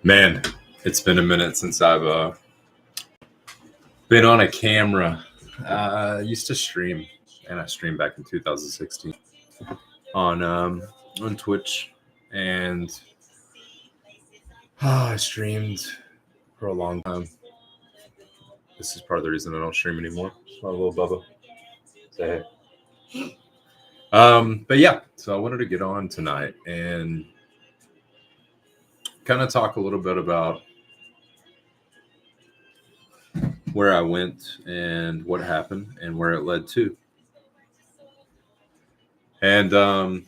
Man, it's been a minute since I've been on a camera. I used to stream, and I streamed back in 2016 on Twitch, and I streamed for a long time. This is part of the reason I don't stream anymore. My little Bubba, say hey. But yeah, so I wanted to get on tonight and kind of talk a little bit about where I went and what happened and where it led to. And so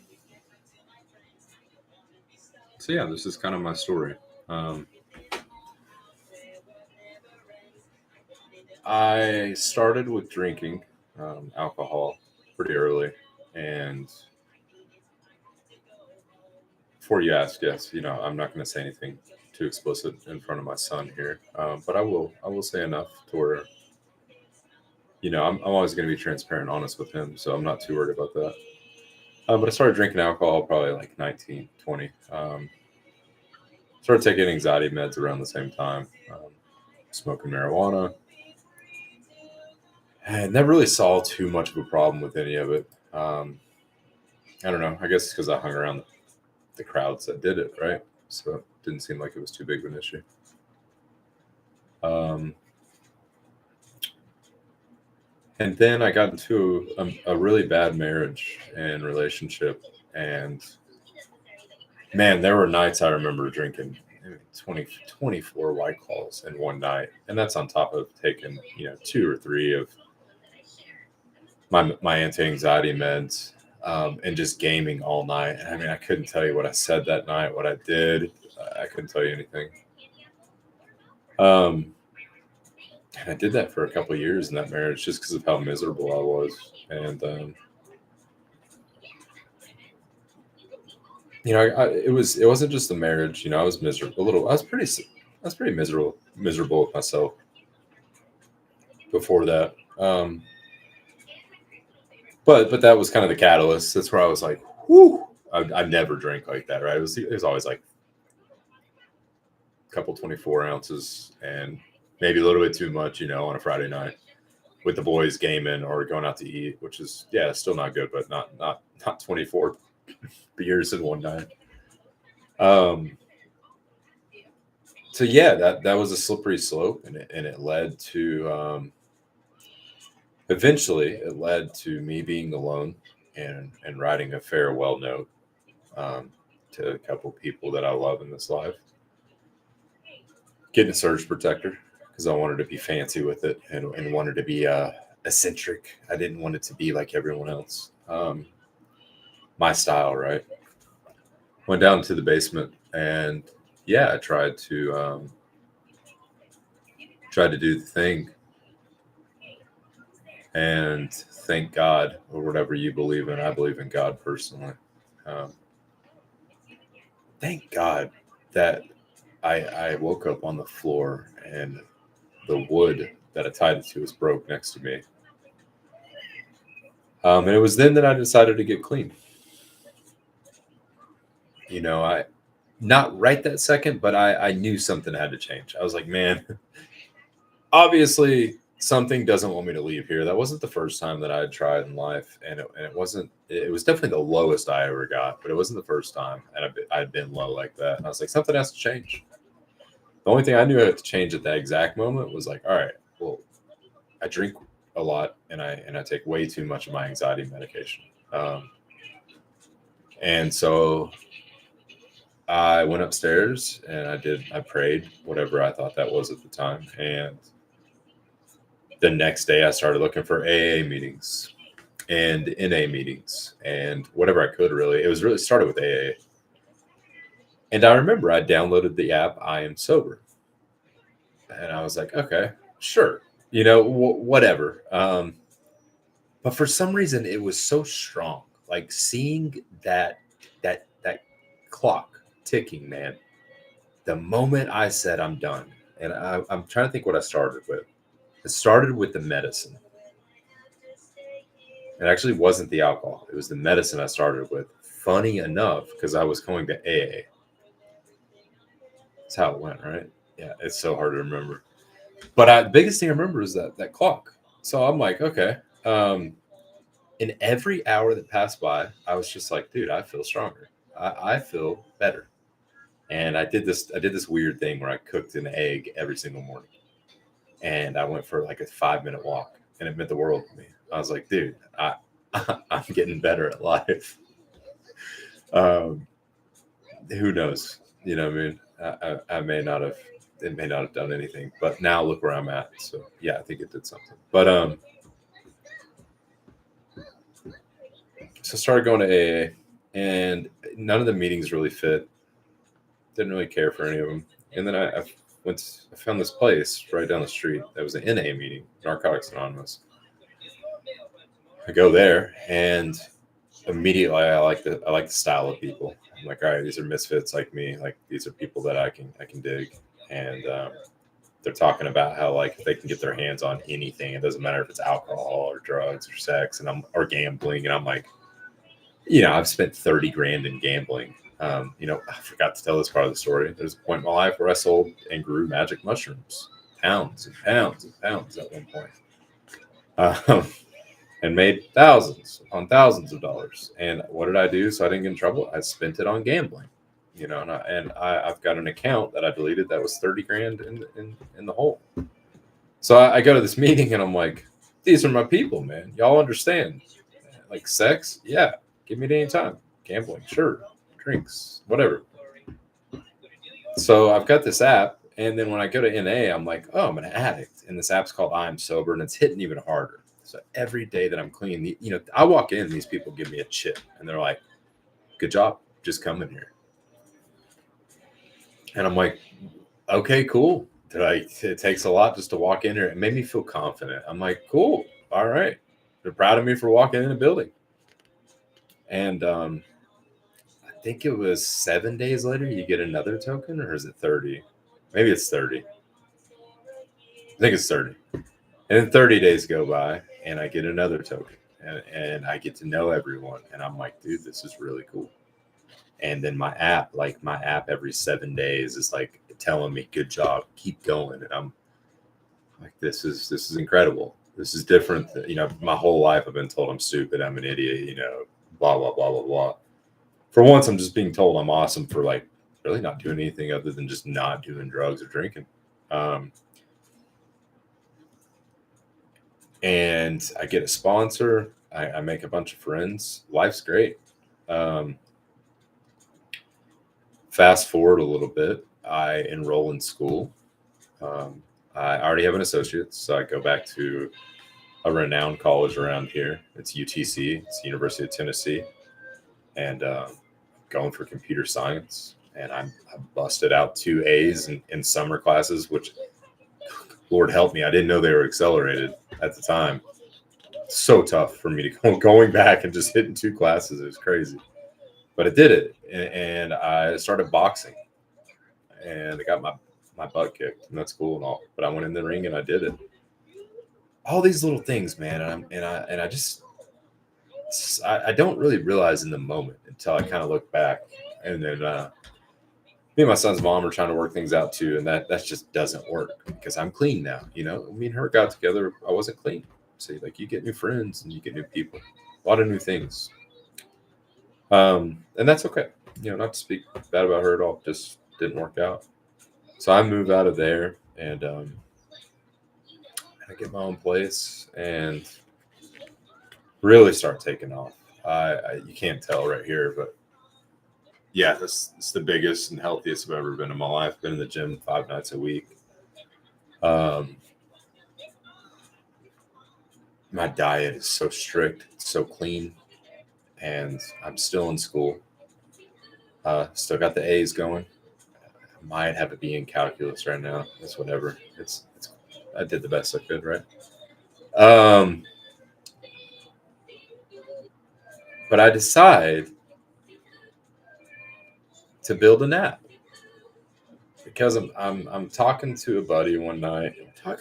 yeah, this is kind of my story. I started with drinking alcohol pretty early, and before you ask, yes, I'm not going to say anything too explicit in front of my son here, but I will say enough to where I'm always going to be transparent, and honest with him, so I'm not too worried about that. But I started drinking alcohol probably like 19, 20. Started taking anxiety meds around the same time. Smoking marijuana. I never really saw too much of a problem with any of it. I don't know. I guess it's because I hung around the crowds that did it, right? So it didn't seem like it was too big of an issue. And then I got into a really bad marriage and relationship. And man, there were nights I remember drinking 24 White Claws in one night. And that's on top of taking, 2 or 3 of my anti-anxiety meds. And just gaming all night. I mean, I couldn't tell you what I said that night, what I did. I couldn't tell you anything. And I did that for a couple of years in that marriage just because of how miserable I was. And, it wasn't just the marriage. I was miserable. I was pretty miserable with myself before that. But that was kind of the catalyst. That's where I was like, whoo, I never drank like that, right? It was always like a couple 24 ounces and maybe a little bit too much, on a Friday night with the boys gaming or going out to eat, which is, still not good, but not 24 beers in one night. So yeah, that was a slippery slope, and it led to, eventually it led to me being alone and writing a farewell note to a couple people that I love in this life. Getting a surge protector because I wanted to be fancy with it and wanted to be eccentric. I didn't want it to be like everyone else. My style, right? Went down to the basement and I tried to do the thing. And thank God, or whatever you believe in. I believe in God personally. Thank God that I woke up on the floor and the wood that I tied it to was broke next to me. And it was then that I decided to get clean. I not right that second, but I knew something had to change. I was like, man, obviously something doesn't want me to leave here. That wasn't the first time that I had tried in life, and it wasn't. It was definitely the lowest I ever got, but it wasn't the first time, and I'd been low like that. And I was like, something has to change. The only thing I knew had to change at that exact moment was like, all right, well, I drink a lot, and I take way too much of my anxiety medication, and so I went upstairs and I prayed, whatever I thought that was at the time, and the next day I started looking for AA meetings and NA meetings and whatever I could, really. It was really started with AA. And I remember I downloaded the app I Am Sober. And I was like, okay, sure. Whatever. But for some reason it was so strong. Like seeing that clock ticking, man. The moment I said I'm done, and I'm trying to think what I started with. It started with the medicine. It actually wasn't the alcohol. It was the medicine I started with. Funny enough, because I was going to AA. That's how it went, right? Yeah, it's so hard to remember. But the biggest thing I remember is that clock. So I'm like, okay. In every hour that passed by, I was just like, dude, I feel stronger. I feel better. And I did this weird thing where I cooked an egg every single morning. And I went for like a 5 minute walk, and it meant the world to me. I was like, dude, I'm getting better at life. Um, who knows? You know what I mean? I may not have, it may not have done anything, but now look where I'm at. So yeah, I think it did something. But so I started going to AA, and none of the meetings really fit. Didn't really care for any of them. And then I found this place right down the street that was an NA meeting, Narcotics Anonymous. I go there, and immediately I like the style of people. I'm like, all right, these are misfits like me. Like these are people that I can dig. And they're talking about how like if they can get their hands on anything, it doesn't matter if it's alcohol or drugs or sex, or gambling. And I'm like, I've spent 30 grand in gambling. I forgot to tell this part of the story. There's a point in my life where I sold and grew magic mushrooms, pounds and pounds and pounds at one point. Um, and made thousands upon thousands of dollars. And what did I do so I didn't get in trouble? I spent it on gambling, I've got an account that I deleted that was 30 grand in the hole. So I go to this meeting and I'm like, these are my people, man. Y'all understand? Like sex? Yeah. Give me it anytime. Gambling? Sure. Drinks? Whatever. So I've got this app. And then when I go to NA, I'm like, oh, I'm an addict. And this app's called I'm Sober, and it's hitting even harder. So every day that I'm clean, I walk in, these people give me a chip, and they're like, good job, just come in here. And I'm like, okay, cool. It takes a lot just to walk in here. It made me feel confident. I'm like, cool, all right. They're proud of me for walking in the building. And I think it was 7 days later, you get another token, or is it 30? Maybe it's 30. I think it's 30. And then 30 days go by, and I get another token, and I get to know everyone. And I'm like, dude, this is really cool. And then my app every 7 days is like telling me, good job, keep going. And I'm like, this is incredible. This is different. My whole life I've been told I'm stupid, I'm an idiot, blah, blah, blah, blah, blah. For once, I'm just being told I'm awesome for like really not doing anything other than just not doing drugs or drinking. And I get a sponsor. I make a bunch of friends. Life's great. Fast forward a little bit. I enroll in school. I already have an associate's, so I go back to a renowned college around here. It's UTC. It's the University of Tennessee. And going for computer science. And I busted out 2 A's in summer classes, which, Lord help me, I didn't know they were accelerated at the time. So tough for me to going back and just hitting 2 classes. It was crazy. But I did it. And I started boxing. And I got my butt kicked. And that's cool and all. But I went in the ring and I did it. All these little things, man. And I don't really realize in the moment until I kind of look back. And then me and my son's mom are trying to work things out too, and that just doesn't work because I'm clean now. Me and her got together. I wasn't clean. So like you get new friends and you get new people, a lot of new things. And that's okay. Not to speak bad about her at all. Just didn't work out. So I move out of there and I get my own place and really start taking off. You can't tell right here, but yeah, this is the biggest and healthiest I've ever been in my life. Been in the gym 5 nights a week. My diet is so strict, so clean, and I'm still in school. Still got the A's going. I might have a B in calculus right now. It's whatever. It's I did the best I could, right? But I decide to build an app because I'm talking to a buddy one night. I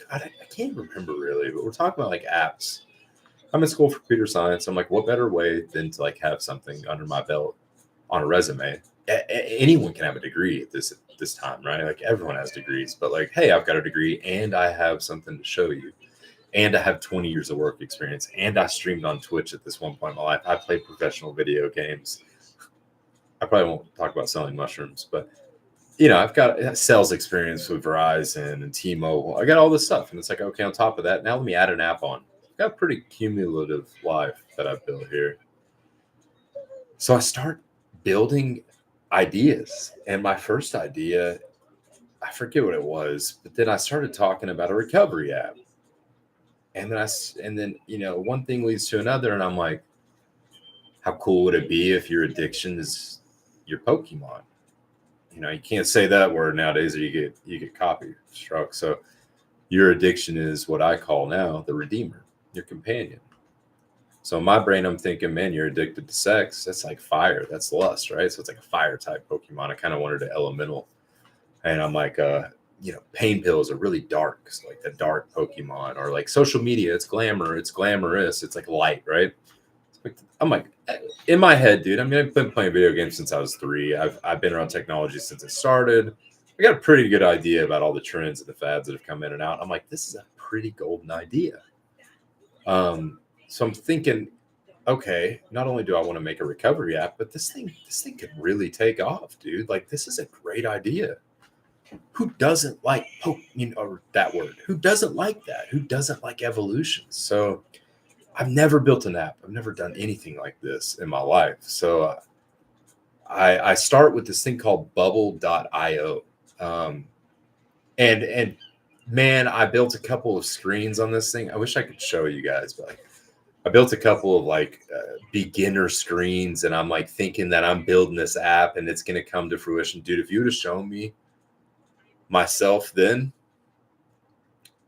can't remember really, but we're talking about like apps. I'm in school for computer science. I'm like, what better way than to like have something under my belt on a resume? Anyone can have a degree at this this time, right? Like everyone has degrees, but like, hey, I've got a degree and I have something to show you. And I have 20 years of work experience. And I streamed on Twitch at this one point in my life. I played professional video games. I probably won't talk about selling mushrooms, but I've got sales experience with Verizon and T-Mobile. I got all this stuff. And it's like, okay, on top of that, now let me add an app on. I've got a pretty cumulative life that I've built here. So I start building ideas. And my first idea, I forget what it was, but then I started talking about a recovery app. And then one thing leads to another. And I'm like, how cool would it be if your addiction is your Pokemon? You can't say that word nowadays or you get copy struck. So your addiction is what I call now the Redeemer, your companion. So in my brain, I'm thinking, man, you're addicted to sex. That's like fire. That's lust, right? So it's like a fire type Pokemon. I kind of wanted an elemental. And I'm like, pain pills are really dark. So like the dark Pokemon, or like social media, it's glamour, it's glamorous, it's like light, right? I'm like, in my head, dude, I've been playing video games since I was 3. I've been around technology since it started. I got a pretty good idea about all the trends and the fads that have come in and out. I'm like, this is a pretty golden idea. So I'm thinking, okay, not only do I want to make a recovery app, but this thing could really take off, dude. Like, this is a great idea. Who doesn't like that word? Who doesn't like that? Who doesn't like evolution? So I've never built an app. I've never done anything like this in my life. So I start with this thing called bubble.io. And man, I built a couple of screens on this thing. I wish I could show you guys, but I built a couple of beginner screens, and I'm like thinking that I'm building this app and it's going to come to fruition. Dude, if you would have shown me myself then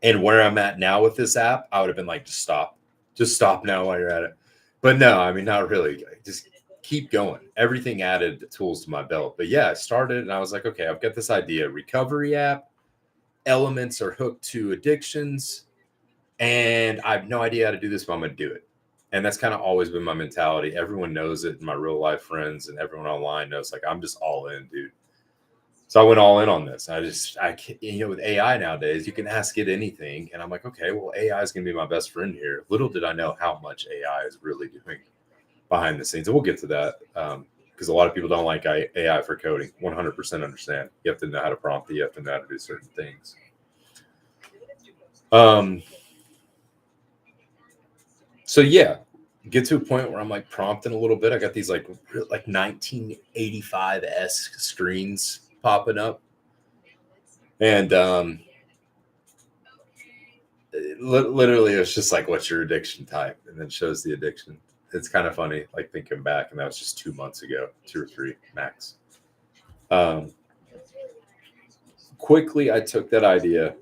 and where I'm at now with this app, I would have been like, just stop now while you're at it. But no, I mean, not really. Just keep going. Everything added tools to my belt. But yeah, I started and I was like, okay, I've got this idea, recovery app, elements are hooked to addictions, and I have no idea how to do this, but I'm going to do it. And that's kind of always been my mentality. Everyone knows it. My real life friends and everyone online knows, like, I'm just all in, dude. So I went all in on this. With AI nowadays, you can ask it anything. And I'm like, okay, well, AI is going to be my best friend here. Little did I know how much AI is really doing behind the scenes. And we'll get to that because a lot of people don't like AI for coding. 100% understand. You have to know how to prompt it. You have to know how to do certain things. So yeah, get to a point where I'm like prompting a little bit. I got these like 1985-esque screens popping up, and literally it's just like, what's your addiction type, and then shows the addiction. It's kind of funny, like thinking back, and that was just 2 months ago, 2 or 3 max. Quickly I took that idea,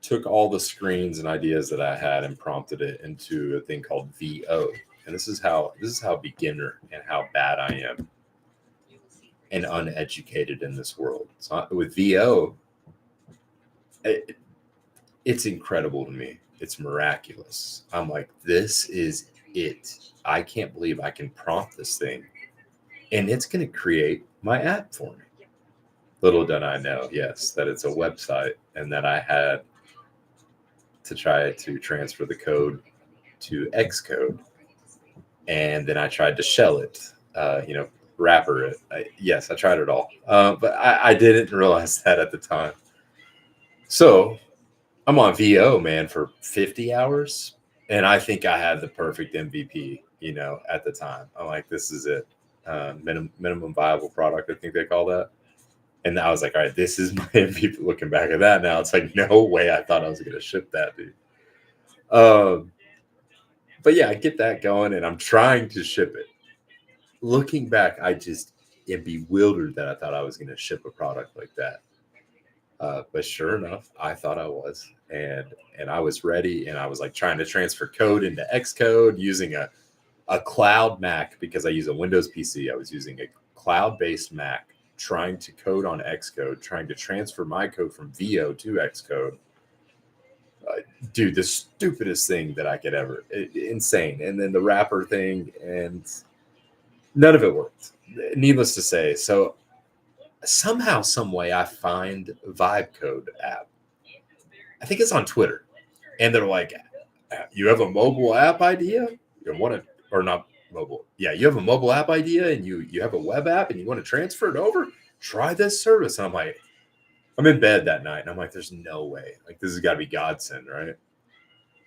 took all the screens and ideas that I had and prompted it into a thing called VO. And this is how beginner and how bad I am and uneducated in this world. So with VO, it's incredible to me. It's miraculous. I'm like, this is it. I can't believe I can prompt this thing and it's going to create my app for me. Little did I know, yes, that it's a website and that I had to try to transfer the code to Xcode. And then I tried to shell it, wrapper it. Yes, I tried it all. But I didn't realize that at the time. So I'm on VO, man, for 50 hours. And I think I had the perfect MVP, at the time. I'm like, this is it. Minimum viable product, I think they call that. And I was like, all right, this is my MVP. Looking back at that now, it's like, no way I thought I was going to ship that, dude. But yeah, I get that going and I'm trying to ship it. Looking back, I just am bewildered that I thought I was going to ship a product like that. But sure enough, I thought I was. And I was ready. And I was like trying to transfer code into Xcode using a cloud Mac because I use a Windows PC. I was using a cloud-based Mac, trying to code on Xcode, trying to transfer my code from VO to Xcode. Dude, the stupidest thing that I could ever. Insane. And then the wrapper thing, and none of it worked. Needless to say. So somehow, some way, I find Vibe Code app. I think it's on Twitter, and they're like, "You have a mobile app idea? You want to, or not mobile? Yeah, you have a mobile app idea, and you have a web app, and you want to transfer it over? Try this service." And I'm like, I'm in bed that night, and I'm like, "There's no way. Like, this has got to be godsend, right?"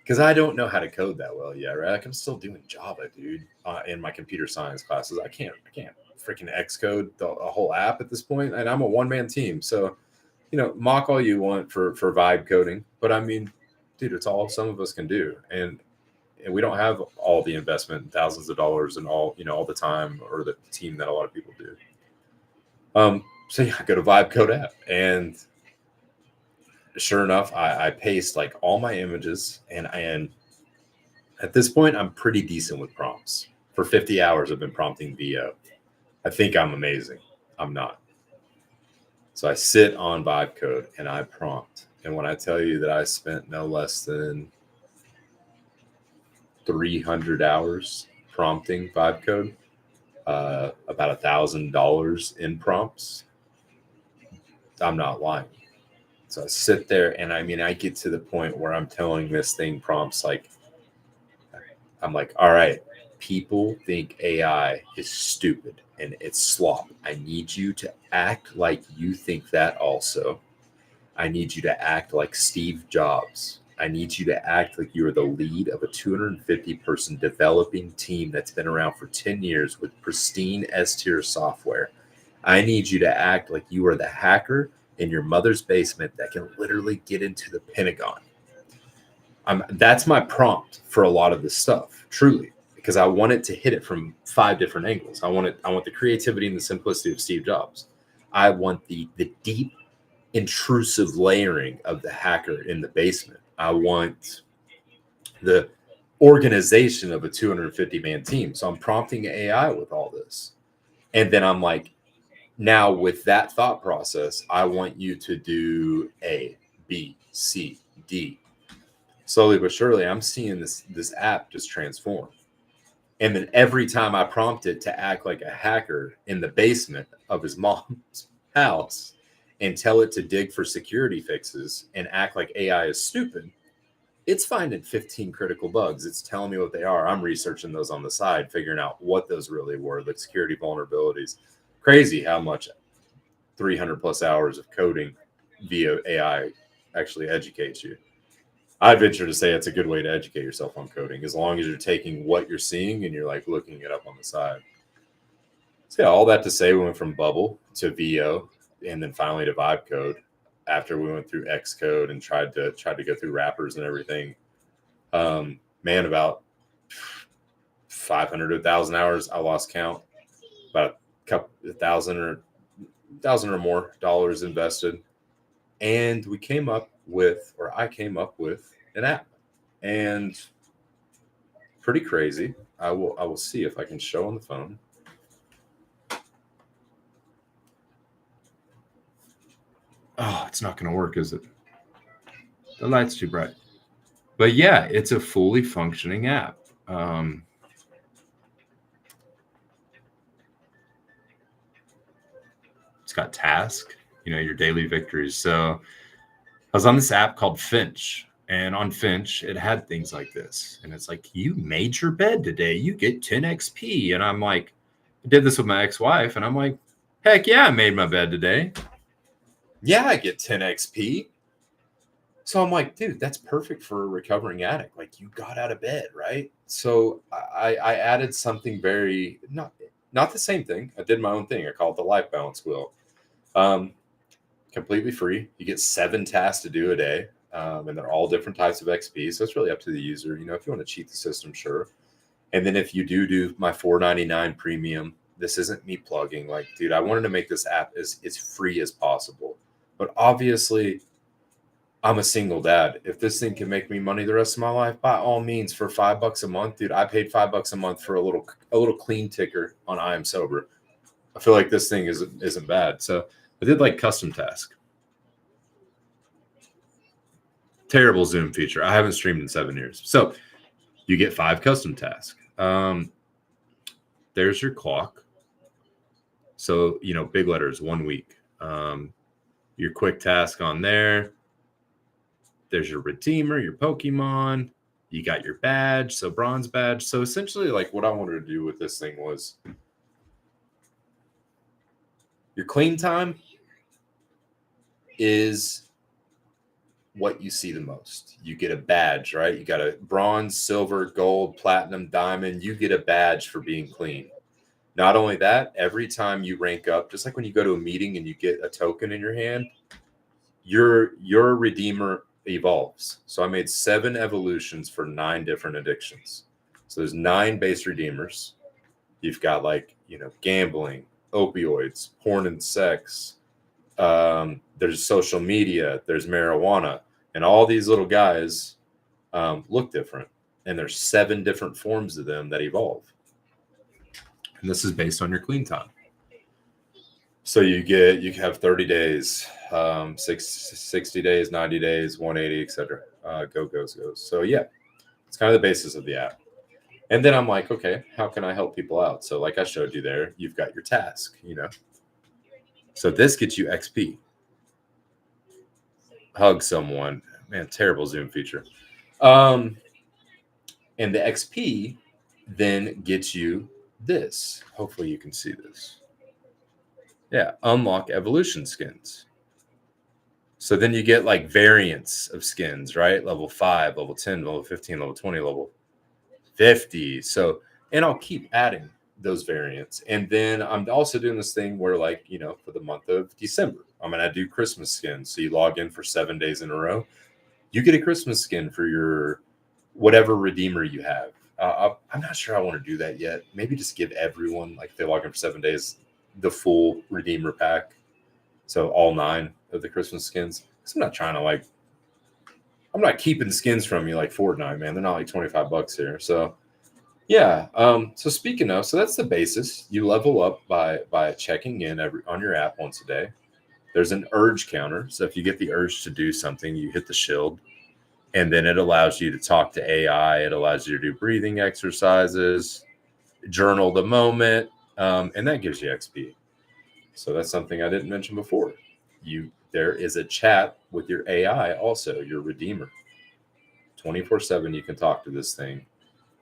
Because I don't know how to code that well yet, right? Like, I'm still doing Java, dude, in my computer science classes. I can't freaking Xcode a whole app at this point, and I'm a one man team. So, mock all you want for vibe coding, but I mean, dude, it's all some of us can do, and we don't have all the investment, thousands of dollars, and all the time or the team that a lot of people do. So yeah, I go to Vibe Code app, and sure enough, I paste like all my images, and at this point, I'm pretty decent with prompts. For 50 hours, I've been prompting VO. I think I'm amazing. I'm not. So I sit on Vibe Code and I prompt. And when I tell you that I spent no less than 300 hours prompting Vibe Code, about $1,000 in prompts, I'm not lying. So I sit there, and I mean, I get to the point where I'm telling this thing prompts like, I'm like, all right, people think AI is stupid and it's slop. I need you to act like you think that also. I need you to act like Steve Jobs. I need you to act like you are the lead of a 250 person developing team that's been around for 10 years with pristine S tier software. I need you to act like you are the hacker in your mother's basement that can literally get into the Pentagon. That's my prompt for a lot of this stuff, truly, because I want it to hit it from 5 different angles. I want the creativity and the simplicity of Steve Jobs. I want the deep, intrusive layering of the hacker in the basement. I want the organization of a 250-man team. So I'm prompting AI with all this. And then I'm like, now with that thought process, I want you to do A, B, C, D. Slowly but surely, I'm seeing this app just transform. And then every time I prompt it to act like a hacker in the basement of his mom's house and tell it to dig for security fixes and act like AI is stupid, it's finding 15 critical bugs. It's telling me what they are. I'm researching those on the side, figuring out what those really were, the security vulnerabilities. Crazy how much 300 plus hours of coding via AI actually educates you. I'd venture to say it's a good way to educate yourself on coding, as long as you're taking what you're seeing and you're like looking it up on the side. So yeah, all that to say, we went from Bubble to VO and then finally to Vibe Code after we went through Xcode and tried to go through wrappers and everything. Man, about 500 to 1,000 hours, I lost count. About a couple thousand or more dollars invested. And I came up with an app, and pretty crazy. I will see if I can show on the phone. Oh, it's not going to work, is it? The light's too bright. But yeah, it's a fully functioning app. It's got task, your daily victories. So I was on this app called Finch, and on Finch, it had things like this. And it's like, you made your bed today, you get 10 XP. And I'm like, I did this with my ex-wife, and I'm like, heck yeah, I made my bed today. Yeah, I get 10 XP. So I'm like, dude, that's perfect for a recovering addict. Like, you got out of bed, right? So I added something very, not the same thing. I did my own thing. I call it the life balance wheel. Completely free. You get 7 tasks to do a day, and they're all different types of XP. So it's really up to the user. If you want to cheat the system, sure. And then if you do my $4.99 premium, this isn't me plugging. Like, dude, I wanted to make this app as free as possible. But obviously, I'm a single dad. If this thing can make me money the rest of my life, by all means, for $5 a month, dude, I paid $5 a month for a little clean ticker on I Am Sober. I feel like this thing isn't bad. So I did like custom task. Terrible Zoom feature. I haven't streamed in 7 years. So you get 5 custom tasks. There's your clock. So, big letters, 1 week. Your quick task on there. There's your Redeemer, your Pokemon. You got your badge, so bronze badge. So essentially, like what I wanted to do with this thing was your clean time is what you see the most. You get a badge, right? You got a bronze, silver, gold, platinum, diamond. You get a badge for being clean. Not only that, every time you rank up, just like when you go to a meeting and you get a token in your hand, your Redeemer evolves. So I made 7 evolutions for 9 different addictions. So there's 9 base Redeemers. You've got like, gambling, opioids, porn and sex. There's social media, there's marijuana, and all these little guys look different. And there's 7 different forms of them that evolve. And this is based on your clean time. So you have 30 days, 60 days, 90 days, 180, etc. Goes. So yeah, it's kind of the basis of the app. And then I'm like, okay, how can I help people out? So like I showed you there, you've got your task, So this gets you XP. Hug someone. Man, terrible Zoom feature. And the XP then gets you this. Hopefully you can see this. Yeah, unlock evolution skins. So then you get like variants of skins, right? Level 5, level 10, level 15, level 20, level 50. So, and I'll keep adding those variants. And then I'm also doing this thing where like, for the month of December, I'm going to do Christmas skins. So you log in for 7 days in a row. You get a Christmas skin for your whatever Redeemer you have. I'm not sure I want to do that yet. Maybe just give everyone, like if they log in for 7 days, the full Redeemer pack. So all 9 of the Christmas skins. Because I'm not trying to I'm not keeping skins from you like Fortnite, man. They're not like $25 here. So yeah. So speaking of, so that's the basis. You level up by checking in on your app once a day. There's an urge counter. So if you get the urge to do something, you hit the shield. And then it allows you to talk to AI. It allows you to do breathing exercises, journal the moment, and that gives you XP. So that's something I didn't mention before. There is a chat with your AI also, your Redeemer. 24/7 you can talk to this thing.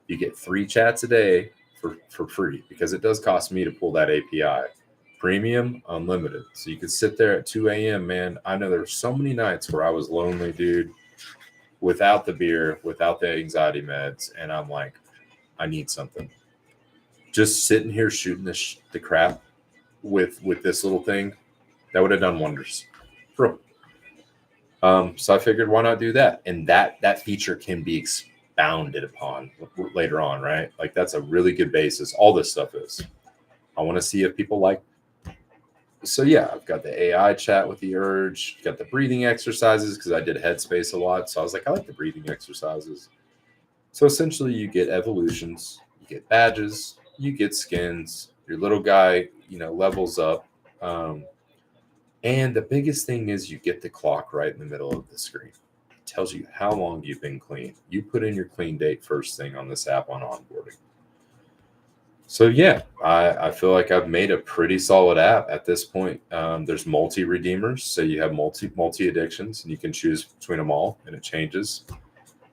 You get 3 chats a day for free because it does cost me to pull that API. Premium, unlimited. So you could sit there at 2 a.m., man. I know there were so many nights where I was lonely, dude, without the beer, without the anxiety meds. And I'm like, I need something. Just sitting here shooting the crap with this little thing, that would have done wonders. Bro. So I figured, why not do that? And that feature can be expounded upon later on, right? Like that's a really good basis. All this stuff is. I want to see if people like. So yeah, I've got the AI chat with the urge, got the breathing exercises because I did Headspace a lot. So I was like, I like the breathing exercises. So essentially you get evolutions, you get badges, you get skins, your little guy, levels up. And the biggest thing is you get the clock right in the middle of the screen. It tells you how long you've been clean. You put in your clean date first thing on this app on onboarding. So yeah, I feel like I've made a pretty solid app at this point. There's multi-redeemers, so you have multi addictions, and you can choose between them all, and it changes.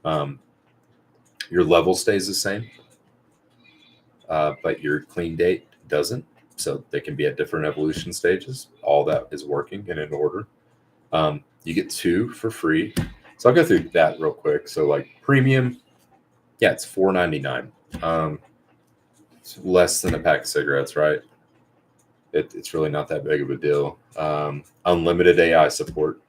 Your level stays the same, but your clean date doesn't. So they can be at different evolution stages. All that is working and in order. You get 2 for free. So I'll go through that real quick. So like premium, yeah, it's $4.99. It's less than a pack of cigarettes, right? It's really not that big of a deal. Unlimited AI support,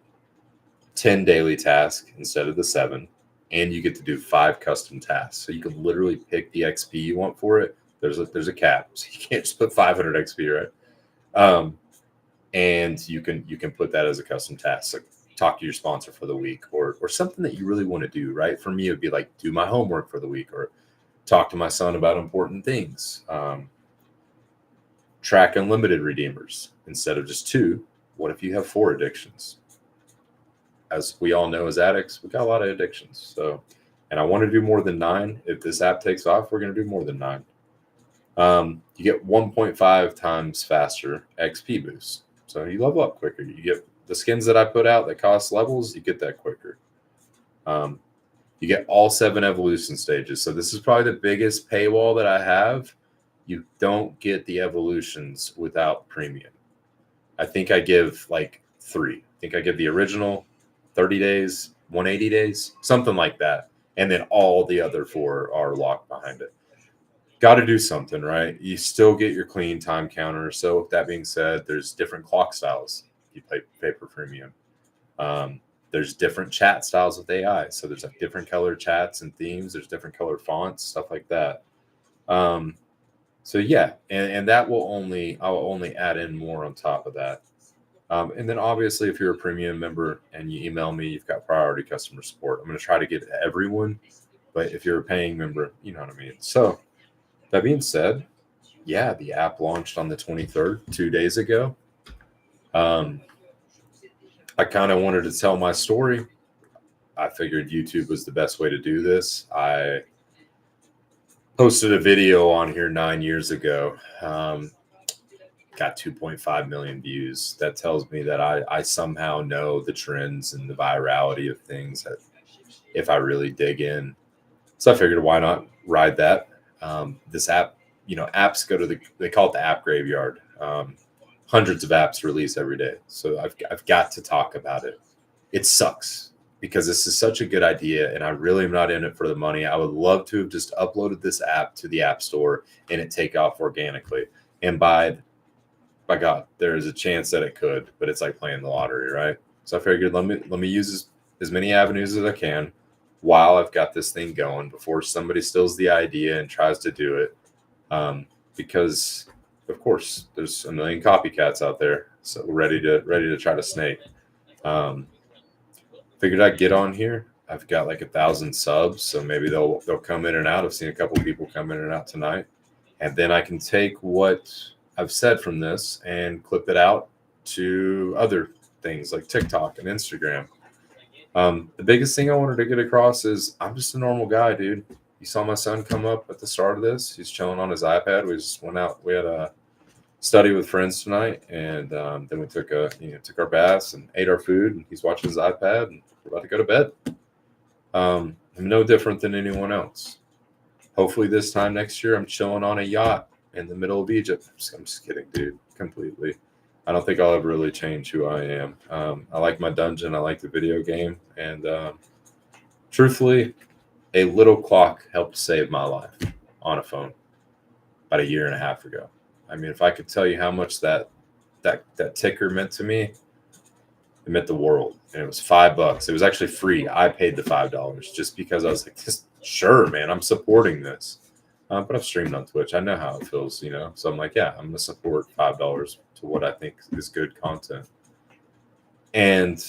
10 daily tasks instead of the 7, and you get to do 5 custom tasks. So you can literally pick the XP you want for it. There's a cap, so you can't just put 500 XP, right? And you can put that as a custom task. So talk to your sponsor for the week, or something that you really want to do, right? For me, it would be like do my homework for the week, or talk to my son about important things. Track unlimited redeemers instead of just 2. What if you have 4 addictions? As we all know, as addicts, we got a lot of addictions. So, and I want to do more than 9. If this app takes off, we're going to do more than 9. You get 1.5 times faster XP boost. So you level up quicker. You get the skins that I put out that cost levels, you get that quicker. You get all 7 evolution stages. So this is probably the biggest paywall that I have. You don't get the evolutions without premium. I think I give like 3. I think I give the original 30 days, 180 days, something like that. And then all the other 4 are locked behind it. Got to do something, right? You still get your clean time counter. So with that being said, there's different clock styles. You pay for premium. There's different chat styles with AI. So there's like different color chats and themes. There's different color fonts, stuff like that. So yeah, and that will I'll only add in more on top of that. And then obviously, if you're a premium member and you email me, you've got priority customer support. I'm going to try to get to everyone, but if you're a paying member, you know what I mean. So that being said, yeah, the app launched on the 23rd, 2 days ago. I kind of wanted to tell my story. I figured YouTube was the best way to do this. I posted a video on here 9 years ago. Got 2.5 million views. That tells me that I somehow know the trends and the virality of things that if I really dig in. So I figured, why not ride that? This app, apps go to they call it the app graveyard. Hundreds of apps release every day. So I've got to talk about it. It sucks because this is such a good idea and I really am not in it for the money. I would love to have just uploaded this app to the App Store and it take off organically. And by God, there is a chance that it could, but it's like playing the lottery, right? So I figured let me use as many avenues as I can while I've got this thing going before somebody steals the idea and tries to do it. Because of course there's a million copycats out there, so ready to try to snake. Figured I'd get on here. I've got like 1,000 subs, so maybe they'll come in and out. I've seen a couple people come in and out tonight, and then I can take what I've said from this and clip it out to other things like TikTok and Instagram. The biggest thing I wanted to get across is I'm just a normal guy, dude. You saw my son come up at the start of this. He's chilling on his iPad. We just went out. We had a study with friends tonight, and then we took our baths and ate our food. And he's watching his iPad, and we're about to go to bed. I'm no different than anyone else. Hopefully, this time next year, I'm chilling on a yacht in the middle of Egypt. I'm just kidding, dude. Completely. I don't think I'll ever really change who I am. I like my dungeon. I like the video game, and truthfully, a little clock helped save my life on a phone about 1.5 years ago. I mean, if I could tell you how much that ticker meant to me, it meant the world. And it was $5. It was actually free. I paid the $5 just because I was like, sure, man, I'm supporting this. But I've streamed on Twitch. I know how it feels, So I'm like, yeah, I'm going to support $5 to what I think is good content. And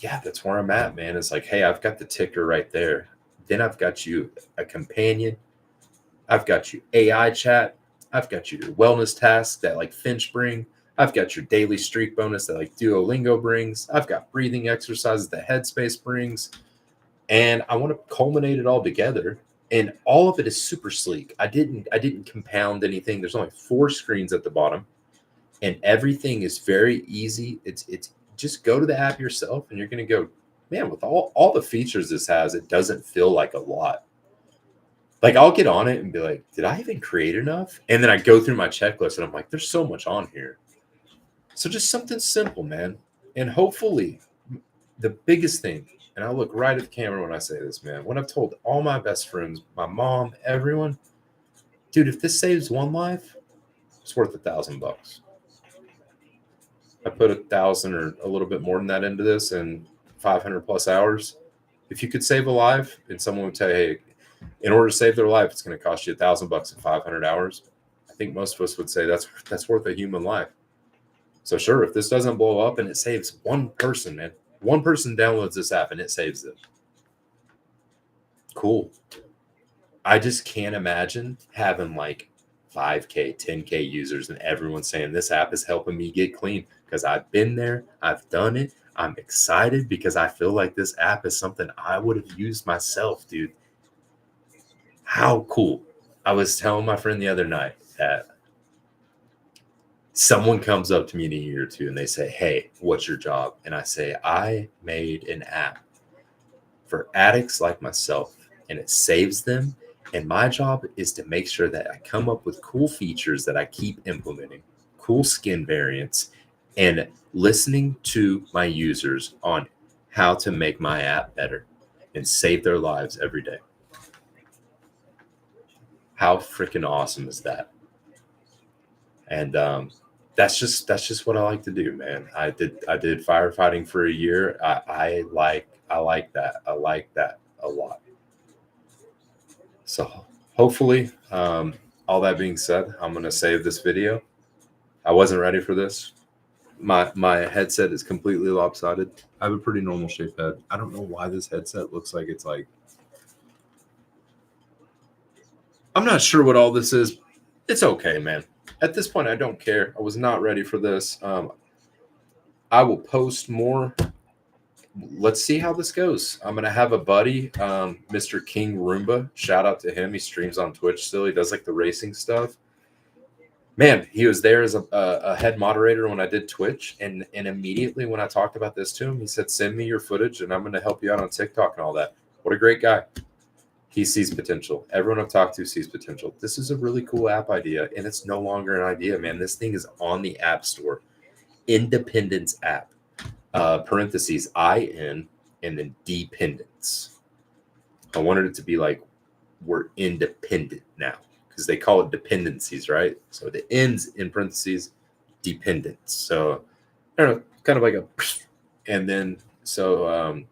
yeah, that's where I'm at, man. It's like, hey, I've got the ticker right there. Then I've got you a companion. I've got you AI chat. I've got your wellness tasks that like Finch bring. I've got your daily streak bonus that like Duolingo brings. I've got breathing exercises that Headspace brings. And I want to culminate it all together. And all of it is super sleek. I didn't compound anything. There's only 4 screens at the bottom. And everything is very easy. It's just go to the app yourself and you're going to go, man, with all the features this has, it doesn't feel like a lot. Like I'll get on it and be like, did I even create enough? And then I go through my checklist and I'm like, there's so much on here. So just something simple, man. And hopefully the biggest thing, and I look right at the camera when I say this, man, when I've told all my best friends, my mom, everyone, dude, if this saves one life, it's worth $1,000. I put 1,000 or a little bit more than that into this in 500 plus hours. If you could save a life and someone would tell you, hey, in order to save their life, it's going to cost you $1,000 in 500 hours. I think most of us would say that's worth a human life. So sure, if this doesn't blow up and it saves one person, man, one person downloads this app and it saves them. Cool. I just can't imagine having like 5K, 10K users and everyone saying this app is helping me get clean because I've been there. I've done it. I'm excited because I feel like this app is something I would have used myself, dude. How cool. I was telling my friend the other night that Someone comes up to me in a year or two and they say, hey, what's your job? And I say, I made an app for addicts like myself, and it saves them. And my job is to make sure that I come up with cool features that I keep implementing, cool skin variants, and listening to my users on how to make my app better and save their lives every day. How freaking awesome is that? And that's just what I like to do, man. I did firefighting for a year. I like that. I like that a lot. So hopefully, all that being said, I'm gonna save this video. I wasn't ready for this. My headset is completely lopsided. I have a pretty normal shaped head. I don't know why this headset looks like it's like. I'm not sure what all this is. It's okay, man. At this point, I don't care. I was not ready for this. I will post more. Let's see how this goes. I'm gonna have a buddy, Mr. King Roomba. Shout out to him. He streams on Twitch still. He does like the racing stuff. Man, he was there as a head moderator when I did Twitch, and immediately when I talked about this to him, he said, "Send me your footage, and I'm gonna help you out on TikTok and all that." What a great guy. He sees potential. Everyone I've talked to sees potential. This is a really cool app idea, and it's no longer an idea, man. This thing is on the App Store. Independence app. Parentheses IN and then dependence. I wanted it to be like we're independent now because they call it dependencies, right? So the ends in parentheses, dependence. So I don't know, kind of like a, and then so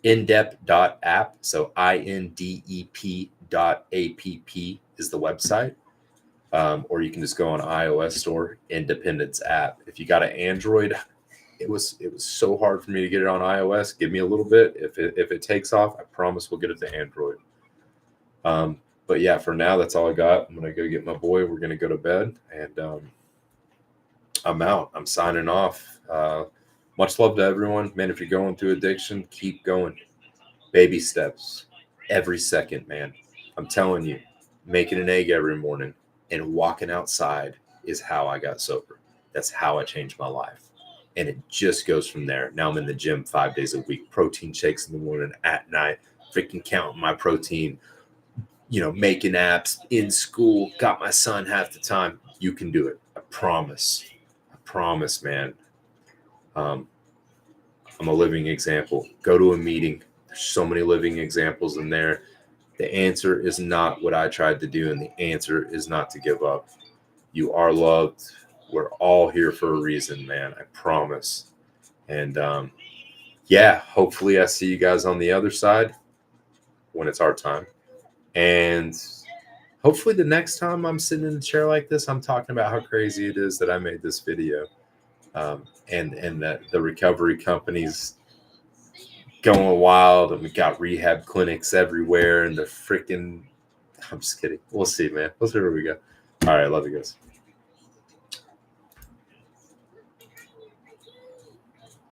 indep.app. So indep.app is the website. Or you can just go on iOS store, Independence app. If you got an Android, it was so hard for me to get it on iOS. Give me a little bit. If it takes off, I promise we'll get it to Android. But yeah, for now, that's all I got. I'm gonna go get my boy. We're gonna go to bed, and I'm out. I'm signing off. Much love to everyone, man. If you're going through addiction, keep going. Baby steps, every second, man. I'm telling you, making an egg every morning and walking outside is how I got sober. That's how I changed my life. And it just goes from there. Now I'm in the gym 5 days a week, protein shakes in the morning, at night, freaking counting my protein, making apps in school, got my son half the time. You can do it. I promise, man. I'm a living example. Go to a meeting. There's so many living examples in there. The answer is not what I tried to do, and the answer is not to give up. You are loved. We're all here for a reason, man. I promise. And hopefully I see you guys on the other side when it's our time. And hopefully the next time I'm sitting in a chair like this, I'm talking about how crazy it is that I made this video. And that the recovery companies going wild, and we got rehab clinics everywhere, and the freaking, I'm just kidding. We'll see, man. We'll see where we go. All right. Love you guys.